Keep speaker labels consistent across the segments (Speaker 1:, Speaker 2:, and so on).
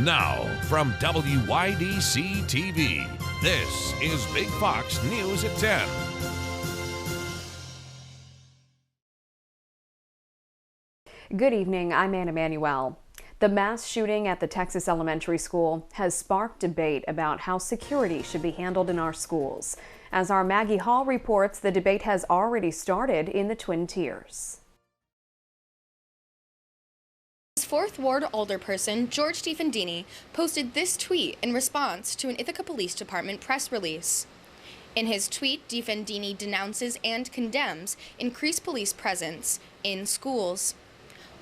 Speaker 1: Now, from WYDC TV, this is Big Fox News at 10.
Speaker 2: Good evening, I'm Anna Manuel. The mass shooting at the Texas elementary school has sparked debate about how security should be handled in our schools. As our Maggie Hall reports, the debate has already started in the Twin Tiers.
Speaker 3: Fourth Ward alderperson George Defendini posted this tweet in response to an Ithaca Police Department press release. In his tweet, Defendini denounces and condemns increased police presence in schools.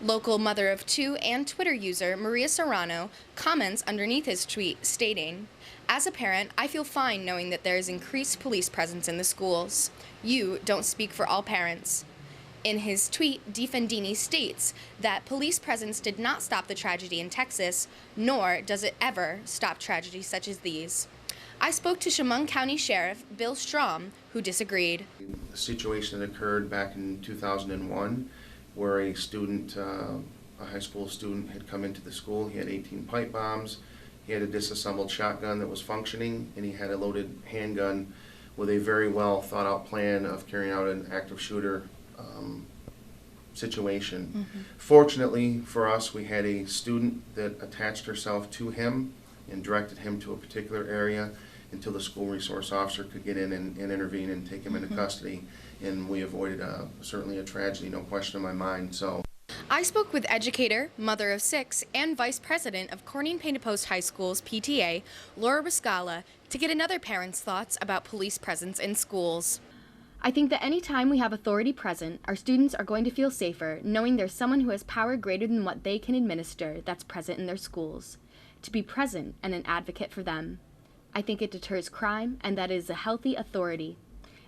Speaker 3: Local mother of two and Twitter user Maria Serrano comments underneath his tweet stating, "As a parent, I feel fine knowing that there is increased police presence in the schools. You don't speak for all parents." In his tweet, Defendini states that police presence did not stop the tragedy in Texas, nor does it ever stop tragedies such as these. I spoke to Chemung County Sheriff Bill Strom, who disagreed.
Speaker 4: A situation that occurred back in 2001 where a student, a high school student, had come into the school. He had 18 pipe bombs, he had a disassembled shotgun that was functioning, and he had a loaded handgun with a very well thought out plan of carrying out an active shooter situation. Fortunately for us, we had a student that attached herself to him and directed him to a particular area until the school resource officer could get in and intervene and take him into custody, and we avoided certainly a tragedy, no question in my mind. So
Speaker 3: I spoke with educator, mother of six, and vice president of Depose High School's PTA, Laura Riscala, to get another parent's thoughts about police presence in schools. I think that any time we have authority present, our students are going to feel safer knowing there's someone who has power greater than what they can administer that's present in their schools. To be present and an advocate for them. I think it deters crime, and that is a healthy authority.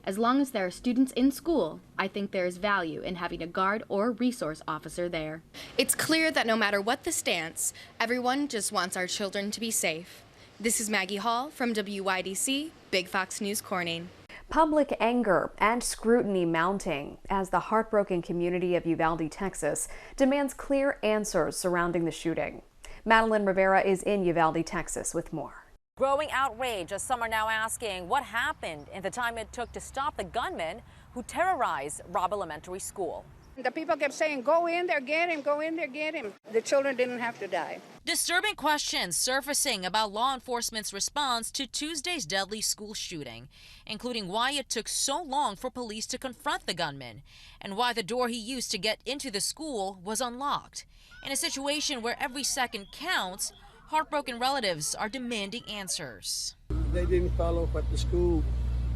Speaker 3: As long as there are students in school, I think there is value in having a guard or resource officer there. It's clear that no matter what the stance, everyone just wants our children to be safe. This is Maggie Hall from WYDC, Big Fox News Corning.
Speaker 2: Public anger and scrutiny mounting as the heartbroken community of Uvalde, Texas, demands clear answers surrounding the shooting. Madeline Rivera is in Uvalde, Texas with more.
Speaker 5: Growing outrage as some are now asking what happened in the time it took to stop the gunman who terrorized Robb Elementary School.
Speaker 6: The people kept saying, go in there, get him, go in there, get him. The children didn't have to die.
Speaker 5: Disturbing questions surfacing about law enforcement's response to Tuesday's deadly school shooting, including why it took so long for police to confront the gunman and why the door he used to get into the school was unlocked. In a situation where every second counts, heartbroken relatives are demanding answers.
Speaker 7: They didn't follow what the school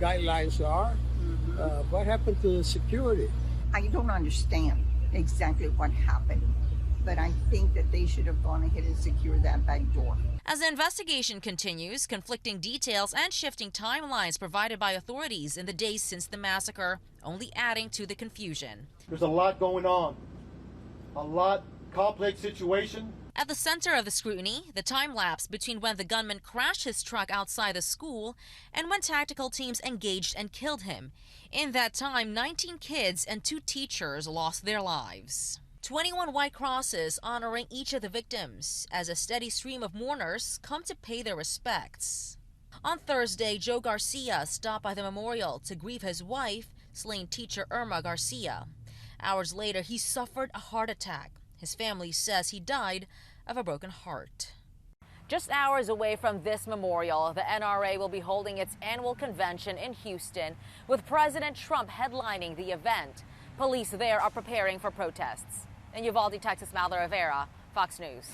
Speaker 7: guidelines are. What happened to the security?
Speaker 8: I don't understand exactly what happened, but I think that they should have gone ahead and secured that back door.
Speaker 5: As the investigation continues, conflicting details and shifting timelines provided by authorities in the days since the massacre only adding to the confusion.
Speaker 9: There's a lot going on, a lot complex situation.
Speaker 5: At the center of the scrutiny, the time lapse between when the gunman crashed his truck outside the school and when tactical teams engaged and killed him. In that time, 19 kids and 2 teachers lost their lives. 21 white crosses honoring each of the victims as a steady stream of mourners come to pay their respects. On Thursday, Joe Garcia stopped by the memorial to grieve his wife, slain teacher Irma Garcia. Hours later, he suffered a heart attack. His family says he died of a broken heart. Just hours away from this memorial, the NRA will be holding its annual convention in Houston, with President Trump headlining the event. Police there are preparing for protests. In Uvalde, Texas, Madeline Rivera, Fox News.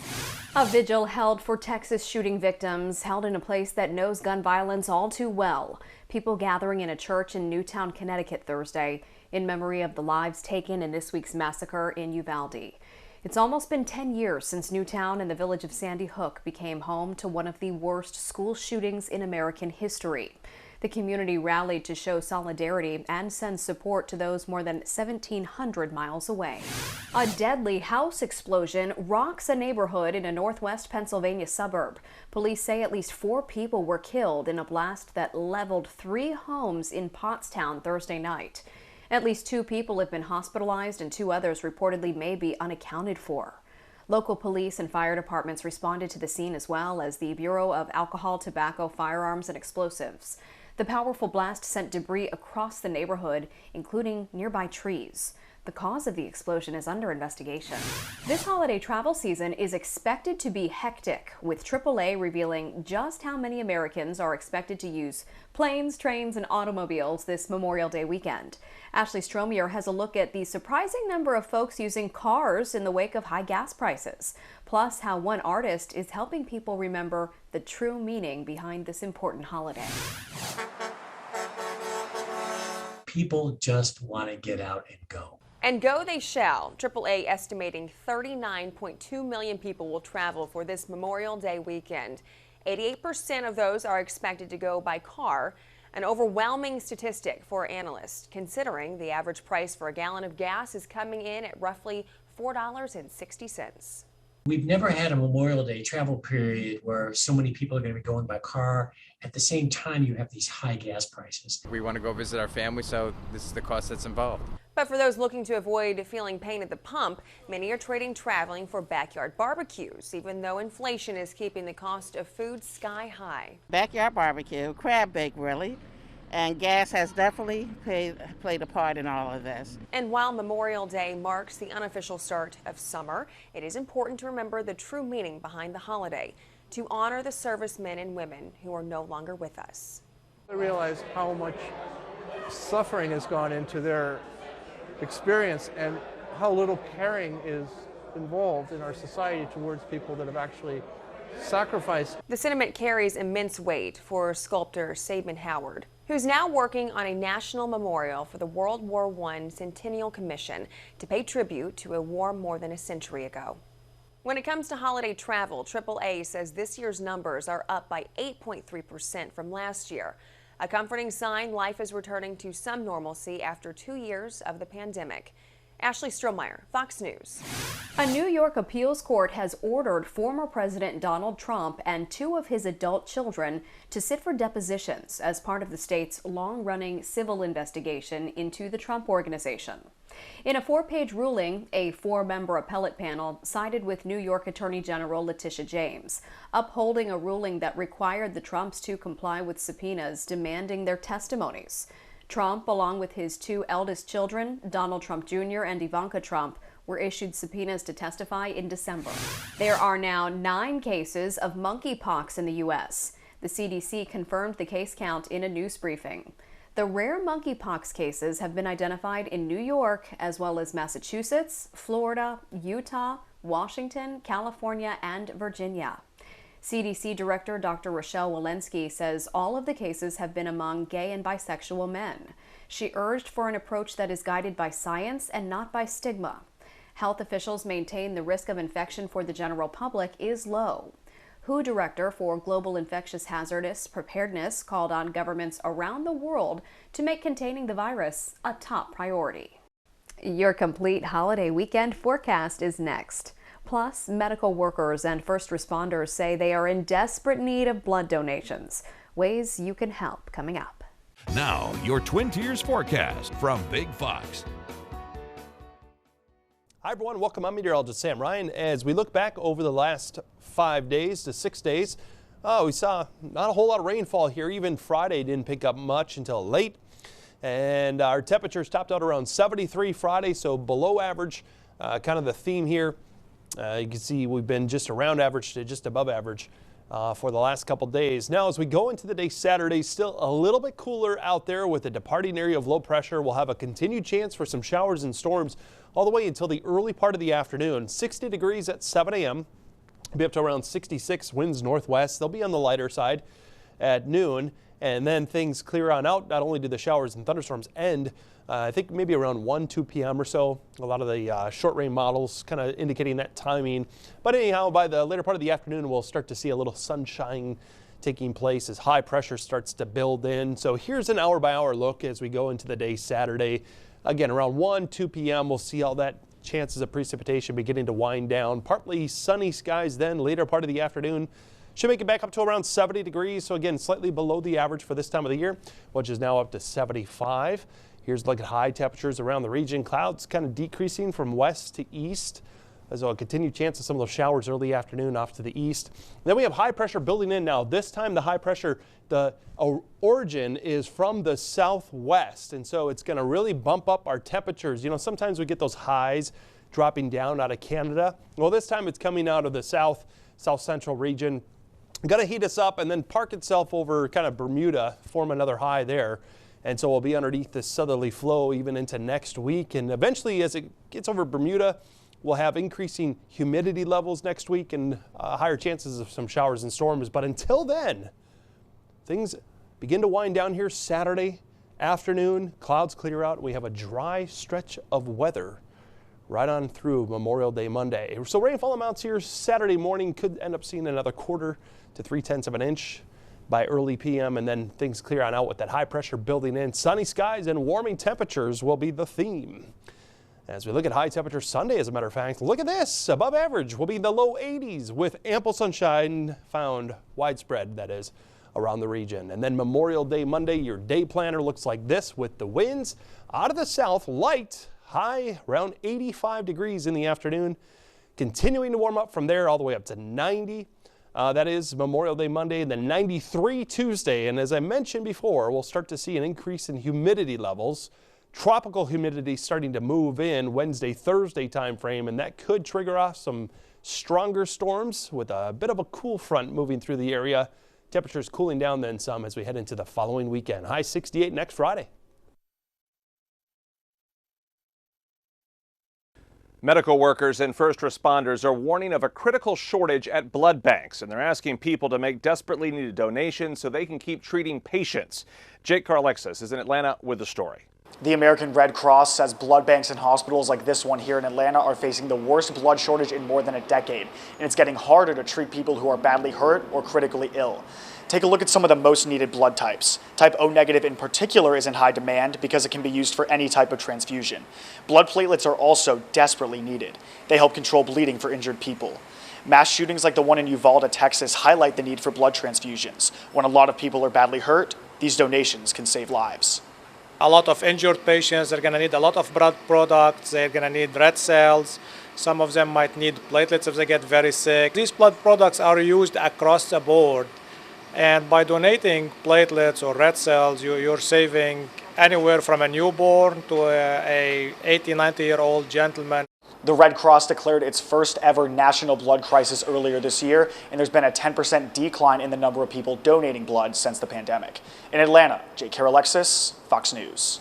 Speaker 2: A vigil held for Texas shooting victims, held in a place that knows gun violence all too well. People gathering in a church in Newtown, Connecticut Thursday, in memory of the lives taken in this week's massacre in Uvalde. It's almost been 10 years since Newtown and the village of Sandy Hook became home to one of the worst school shootings in American history. The community rallied to show solidarity and send support to those more than 1,700 miles away. A deadly house explosion rocks a neighborhood in a northwest Pennsylvania suburb. Police say at least 4 people were killed in a blast that leveled 3 homes in Pottstown Thursday night. At least 2 people have been hospitalized and 2 others reportedly may be unaccounted for. Local police and fire departments responded to the scene, as well as the Bureau of Alcohol, Tobacco, Firearms, and Explosives. The powerful blast sent debris across the neighborhood, including nearby trees. The cause of the explosion is under investigation. This holiday travel season is expected to be hectic, with AAA revealing just how many Americans are expected to use planes, trains, and automobiles this Memorial Day weekend. Ashley Stromier has a look at the surprising number of folks using cars in the wake of high gas prices, plus how one artist is helping people remember the true meaning behind this important holiday.
Speaker 10: People just want to get out and go.
Speaker 11: And go they shall. AAA estimating 39.2 million people will travel for this Memorial Day weekend. 88% of those are expected to go by car, an overwhelming statistic for analysts, considering the average price for a gallon of gas is coming in at roughly $4.60.
Speaker 10: We've never had a Memorial Day travel period where so many people are going to be going by car. At the same time, you have these high gas prices.
Speaker 12: We want to go visit our family, so this is the cost that's involved.
Speaker 11: But for those looking to avoid feeling pain at the pump, many are trading traveling for backyard barbecues, even though inflation is keeping the cost of food sky high.
Speaker 13: Backyard barbecue, crab bake really, and gas has definitely played a part in all of this.
Speaker 11: And while Memorial Day marks the unofficial start of summer, it is important to remember the true meaning behind the holiday, to honor the servicemen and women who are no longer with us.
Speaker 14: I realize how much suffering has gone into their experience and how little caring is involved in our society towards people that have actually sacrificed.
Speaker 11: The sentiment carries immense weight for sculptor Sabin Howard, who's now working on a national memorial for the World War I Centennial Commission to pay tribute to a war more than a century ago. When it comes to holiday travel, AAA says this year's numbers are up by 8.3% from last year. A comforting sign life is returning to some normalcy after 2 years of the pandemic. Ashley Stromier, Fox News.
Speaker 2: A New York appeals court has ordered former President Donald Trump and 2 of his adult children to sit for depositions as part of the state's long-running civil investigation into the Trump Organization. In a 4-page ruling, a 4-member appellate panel sided with New York Attorney General Letitia James, upholding a ruling that required the Trumps to comply with subpoenas demanding their testimonies. Trump, along with his 2 eldest children, Donald Trump Jr. and Ivanka Trump, were issued subpoenas to testify in December. There are now 9 cases of monkeypox in the U.S. The CDC confirmed the case count in a news briefing. The rare monkeypox cases have been identified in New York, as well as Massachusetts, Florida, Utah, Washington, California, and Virginia. CDC Director Dr. Rochelle Walensky says all of the cases have been among gay and bisexual men. She urged for an approach that is guided by science and not by stigma. Health officials maintain the risk of infection for the general public is low. WHO Director for Global Infectious Hazardous Preparedness called on governments around the world to make containing the virus a top priority. Your complete holiday weekend forecast is next. Plus, medical workers and first responders say they are in desperate need of blood donations. Ways you can help coming up.
Speaker 1: Now, your Twin Tiers forecast from Big Fox.
Speaker 15: Hi everyone, welcome. I'm meteorologist Sam Ryan. As we look back over the last 5 days to 6 days, we saw not a whole lot of rainfall here. Even Friday didn't pick up much until late. And our temperatures topped out around 73 Friday, so below average, kind of the theme here. You can see we've been just around average to just above average for the last couple days. Now, as we go into the day Saturday, still a little bit cooler out there with a departing area of low pressure. We'll have a continued chance for some showers and storms all the way until the early part of the afternoon. 60 degrees at 7 a.m. Be up to around 66, winds northwest. They'll be on the lighter side at noon, and then things clear on out. Not only do the showers and thunderstorms end, I think maybe around 2 p.m. or so. A lot of the short rain models kind of indicating that timing. But anyhow, by the later part of the afternoon, we'll start to see a little sunshine taking place as high pressure starts to build in. So here's an hour-by-hour look as we go into the day Saturday. Again, around 2 p.m., we'll see all that chances of precipitation beginning to wind down. Partly sunny skies then later part of the afternoon. Should make it back up to around 70 degrees. So again, slightly below the average for this time of the year, which is now up to 75. Here's a look at high temperatures around the region. Clouds kind of decreasing from west to east. So a continued chance of some of those showers early afternoon off to the east. Then we have high pressure building in now. This time the high pressure, the origin is from the southwest. And so it's going to really bump up our temperatures. You know, sometimes we get those highs dropping down out of Canada. Well, this time it's coming out of the south central region. Going to heat us up and then park itself over kind of Bermuda, form another high there. And so we'll be underneath this southerly flow even into next week. And eventually as it gets over Bermuda, we'll have increasing humidity levels next week and higher chances of some showers and storms. But until then, things begin to wind down here Saturday afternoon. Clouds clear out. We have a dry stretch of weather right on through Memorial Day Monday. So rainfall amounts here Saturday morning could end up seeing another 1/4 to 3/10 of an inch by early p.m. and then things clear on out with that high pressure building in. Sunny skies and warming temperatures will be the theme. As we look at high temperature Sunday, as a matter of fact, look at this. Above average will be in the low 80s with ample sunshine found widespread, that is, around the region. And then Memorial Day Monday, your day planner looks like this with the winds out of the south, light, high around 85 degrees in the afternoon, continuing to warm up from there all the way up to 90. That is Memorial Day Monday and then 93 Tuesday. And as I mentioned before, we'll start to see an increase in humidity levels. Tropical humidity starting to move in Wednesday, Thursday timeframe, and that could trigger off some stronger storms with a bit of a cool front moving through the area. Temperatures cooling down then some as we head into the following weekend. High 68 next Friday.
Speaker 16: Medical workers and first responders are warning of a critical shortage at blood banks, and they're asking people to make desperately needed donations so they can keep treating patients. Jake Carlexis is in Atlanta with the story.
Speaker 17: The American Red Cross says blood banks and hospitals like this one here in Atlanta are facing the worst blood shortage in more than a decade, and it's getting harder to treat people who are badly hurt or critically ill. Take a look at some of the most needed blood types. Type O negative in particular is in high demand because it can be used for any type of transfusion. Blood platelets are also desperately needed. They help control bleeding for injured people. Mass shootings like the one in Uvalde, Texas highlight the need for blood transfusions. When a lot of people are badly hurt, these donations can save lives.
Speaker 18: A lot of injured patients are going to need a lot of blood products. They're going to need red cells. Some of them might need platelets if they get very sick. These blood products are used across the board. And by donating platelets or red cells, you're saving anywhere from a newborn to a 80, 90-year-old gentleman.
Speaker 17: The Red Cross declared its first ever national blood crisis earlier this year, and there's been a 10% decline in the number of people donating blood since the pandemic. In Atlanta, Jake Carlexis, Fox News.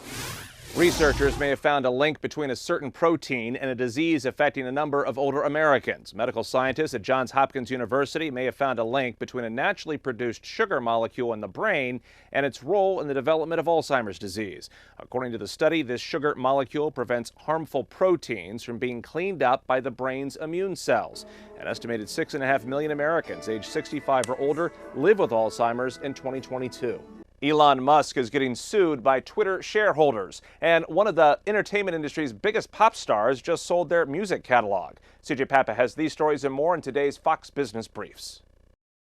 Speaker 16: Researchers may have found a link between a certain protein and a disease affecting a number of older Americans. Medical scientists at Johns Hopkins University may have found a link between a naturally produced sugar molecule in the brain and its role in the development of Alzheimer's disease. According to the study, this sugar molecule prevents harmful proteins from being cleaned up by the brain's immune cells. An estimated 6.5 million Americans aged 65 or older live with Alzheimer's in 2022. Elon Musk is getting sued by Twitter shareholders, and one of the entertainment industry's biggest pop stars just sold their music catalog. CJ Papa has these stories and more in today's Fox Business Briefs.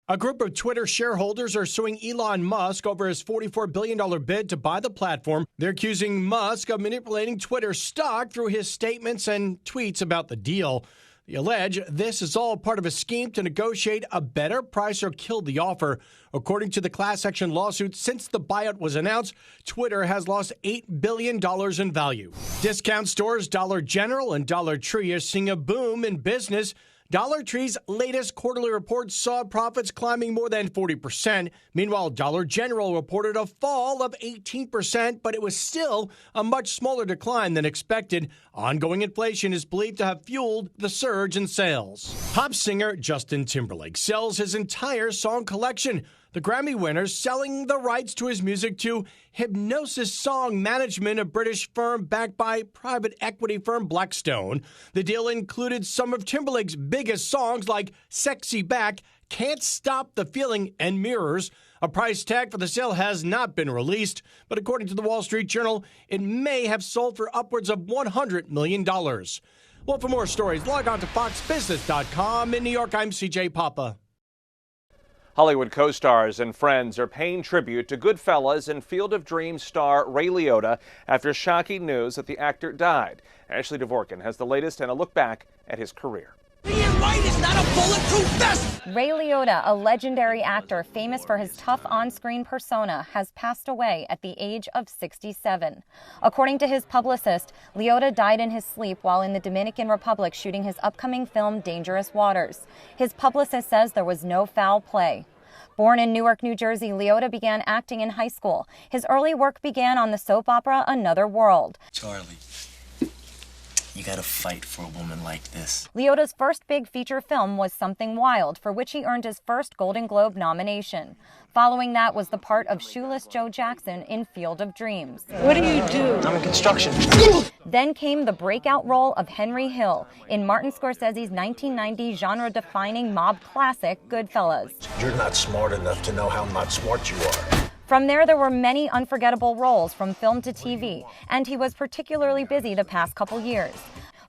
Speaker 19: A group of Twitter shareholders are suing Elon Musk over his $44 billion bid to buy the platform. They're accusing Musk of manipulating Twitter stock through his statements and tweets about the deal. They allege this is all part of a scheme to negotiate a better price or kill the offer. According to the class action lawsuit, since the buyout was announced, Twitter has lost $8 billion in value. Discount stores Dollar General and Dollar Tree are seeing a boom in business. Dollar Tree's latest quarterly report saw profits climbing more than 40%. Meanwhile, Dollar General reported a fall of 18%, but it was still a much smaller decline than expected. Ongoing inflation is believed to have fueled the surge in sales. Pop singer Justin Timberlake sells his entire song collection. The Grammy winner selling the rights to his music to Hipgnosis Song Management, a British firm backed by private equity firm Blackstone. The deal included some of Timberlake's biggest songs like Sexy Back, Can't Stop the Feeling, and Mirrors. A price tag for the sale has not been released, but according to the Wall Street Journal, it may have sold for upwards of $100 million. Well, for more stories, log on to foxbusiness.com. In New York, I'm CJ Papa.
Speaker 16: Hollywood co-stars and friends are paying tribute to Goodfellas and Field of Dreams star Ray Liotta after shocking news that the actor died. Ashley Dvorkin has the latest and a look back at his career.
Speaker 20: Being right is not a bulletproof vest!
Speaker 21: Ray Liotta, a legendary actor famous for his tough on-screen persona, has passed away at the age of 67. According to his publicist, Liotta died in his sleep while in the Dominican Republic shooting his upcoming film Dangerous Waters. His publicist says there was no foul play. Born in Newark, New Jersey, Liotta began acting in high school. His early work began on the soap opera Another World.
Speaker 22: Charlie, you gotta fight for a woman like this.
Speaker 21: Liotta's first big feature film was Something Wild, for which he earned his first Golden Globe nomination. Following that was the part of Shoeless Joe Jackson in Field of Dreams.
Speaker 20: What do you do?
Speaker 22: I'm in construction.
Speaker 21: Then came the breakout role of Henry Hill in Martin Scorsese's 1990 genre-defining mob classic, Goodfellas.
Speaker 22: You're not smart enough to know how not smart you are.
Speaker 21: From there were many unforgettable roles from film to TV, and he was particularly busy the past couple years.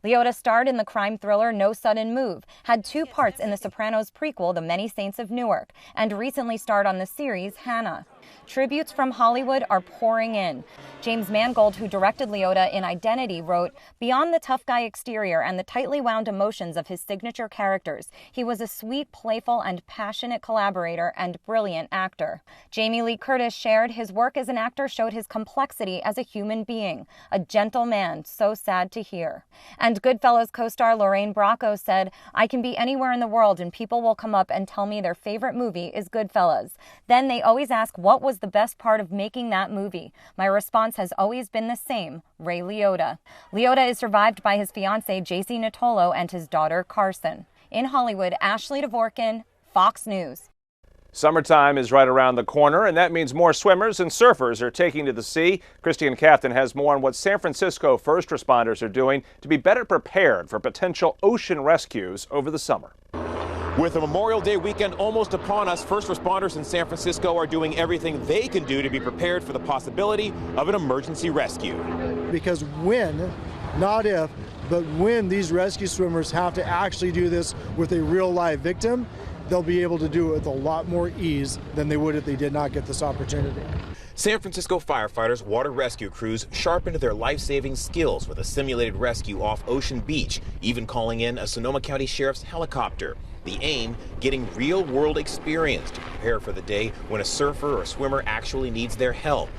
Speaker 21: Liotta starred in the crime thriller No Sudden Move, had 2 parts in the Sopranos prequel The Many Saints of Newark, and recently starred on the series Hannah. Tributes from Hollywood are pouring in. James Mangold, who directed Liotta in Identity, wrote, "Beyond the tough guy exterior and the tightly wound emotions of his signature characters, he was a sweet, playful, and passionate collaborator and brilliant actor." Jamie Lee Curtis shared, "His work as an actor showed his complexity as a human being. A gentle man, so sad to hear." And Goodfellas co-star Lorraine Bracco said, "I can be anywhere in the world and people will come up and tell me their favorite movie is Goodfellas. Then they always ask what was the best part of making that movie. My response has always been the same, Ray Liotta." Liotta is survived by his fiancée, JC Natolo, and his daughter, Carson. In Hollywood, Ashley Dvorkin, Fox News.
Speaker 16: Summertime is right around the corner, and that means more swimmers and surfers are taking to the sea. Christian Captain has more on what San Francisco first responders are doing to be better prepared for potential ocean rescues over the summer.
Speaker 23: With a Memorial Day weekend almost upon us, first responders in San Francisco are doing everything they can do to be prepared for the possibility of an emergency rescue.
Speaker 24: Because when, not if, but when these rescue swimmers have to actually do this with a real live victim, they'll be able to do it with a lot more ease than they would if they did not get this opportunity.
Speaker 23: San Francisco firefighters' water rescue crews sharpened their life-saving skills with a simulated rescue off Ocean Beach, even calling in a Sonoma County Sheriff's helicopter. The aim, getting real-world experience to prepare for the day when a surfer or swimmer actually needs their help.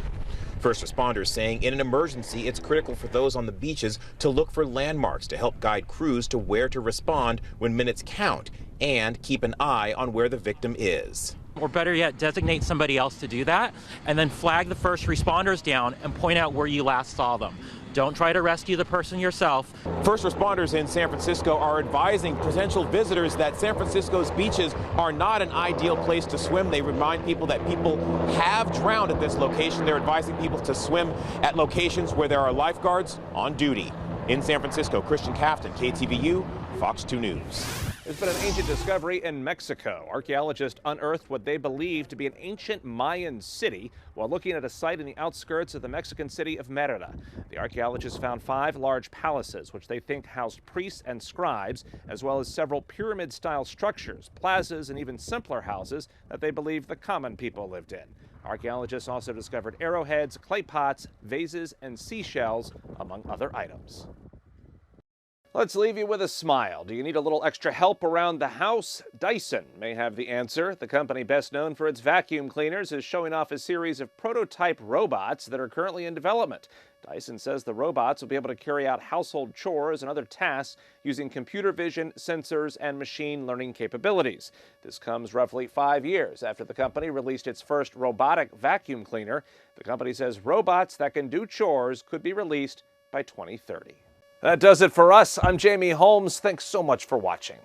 Speaker 23: First responders saying in an emergency, it's critical for those on the beaches to look for landmarks to help guide crews to where to respond when minutes count and keep an eye on where the victim is.
Speaker 25: Or better yet, designate somebody else to do that and then flag the first responders down and point out where you last saw them. Don't try to rescue the person yourself.
Speaker 23: First responders in San Francisco are advising potential visitors that San Francisco's beaches are not an ideal place to swim. They remind people that people have drowned at this location. They're advising people to swim at locations where there are lifeguards on duty. In San Francisco, Christian Captain, KTVU, Fox 2 News.
Speaker 16: There's been an ancient discovery in Mexico. Archaeologists unearthed what they believe to be an ancient Mayan city while looking at a site in the outskirts of the Mexican city of Merida. The archaeologists found 5 large palaces, which they think housed priests and scribes, as well as several pyramid-style structures, plazas, and even simpler houses that they believe the common people lived in. Archaeologists also discovered arrowheads, clay pots, vases, and seashells, among other items. Let's leave you with a smile. Do you need a little extra help around the house? Dyson may have the answer. The company best known for its vacuum cleaners is showing off a series of prototype robots that are currently in development. Dyson says the robots will be able to carry out household chores and other tasks using computer vision, sensors, and machine learning capabilities. This comes roughly 5 years after the company released its first robotic vacuum cleaner. The company says robots that can do chores could be released by 2030. That does it for us. I'm Jamie Holmes. Thanks so much for watching.